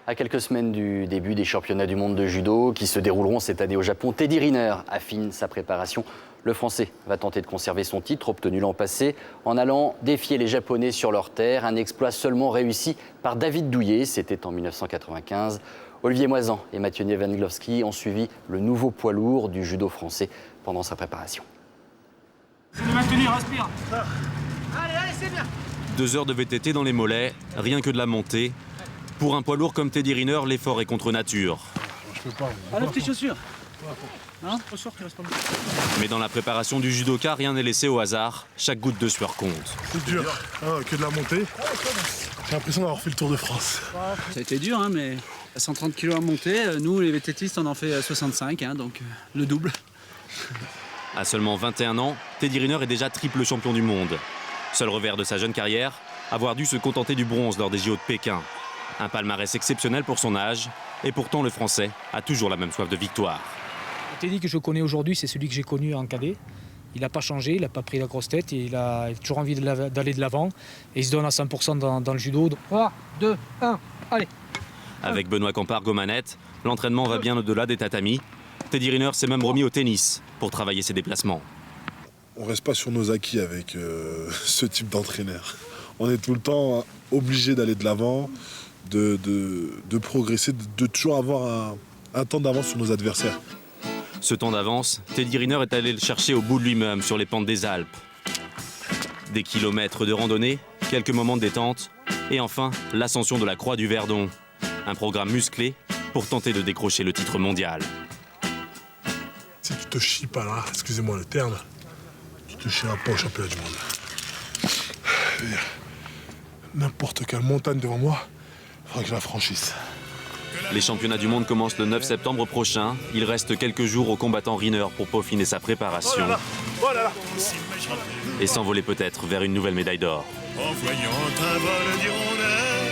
À quelques semaines du début des championnats du monde de judo qui se dérouleront cette année au Japon, Teddy Riner affine sa préparation. Le Français va tenter de conserver son titre obtenu l'an passé en allant défier les Japonais sur leur terre. Un exploit seulement réussi par David Douillet, c'était en 1995. Olivier Moisan et Mathieu Niewandlowski ont suivi le nouveau poids lourd du judo français pendant sa préparation. C'est de maintenir, respire. Allez, c'est bien. 2 heures de VTT dans les mollets, rien que de la montée. Pour un poids lourd comme Teddy Riner, l'effort est contre nature. Je peux pas. Enlève tes chaussures. Hein? Mais dans la préparation du judoka, rien n'est laissé au hasard. Chaque goutte de sueur compte. C'est dur, que de la montée. J'ai l'impression d'avoir fait le Tour de France. Ça a été dur, hein, mais 130 kg à monter. Nous, les VTTistes, on en fait 65, hein, donc le double. À seulement 21 ans, Teddy Riner est déjà triple champion du monde. Seul revers de sa jeune carrière, avoir dû se contenter du bronze lors des JO de Pékin. Un palmarès exceptionnel pour son âge, et pourtant le Français a toujours la même soif de victoire. Teddy que je connais aujourd'hui, c'est celui que j'ai connu en cadet. Il n'a pas changé, il n'a pas pris la grosse tête, il a toujours envie d'aller de l'avant et il se donne à 100% dans le judo. 3, 2, 1, allez. Avec Benoît Campargue aux manettes, l'entraînement va bien au-delà des tatamis. Teddy Riner s'est même remis au tennis pour travailler ses déplacements. On ne reste pas sur nos acquis avec ce type d'entraîneur. On est tout le temps obligé d'aller de l'avant, de progresser, de toujours avoir un temps d'avance sur nos adversaires. Ce temps d'avance, Teddy Riner est allé le chercher au bout de lui-même sur les pentes des Alpes. Des kilomètres de randonnée, quelques moments de détente et enfin l'ascension de la Croix du Verdon. Un programme musclé pour tenter de décrocher le titre mondial. Si tu te chies pas là, excusez-moi le terme, tu te chieras pas au championnat du monde. N'importe quelle montagne devant moi, il faudra que je la franchisse. Les championnats du monde commencent le 9 septembre prochain. Il reste quelques jours au combattant Riner pour peaufiner sa préparation. Et s'envoler peut-être vers une nouvelle médaille d'or. En voyant un vol d'hirondelle.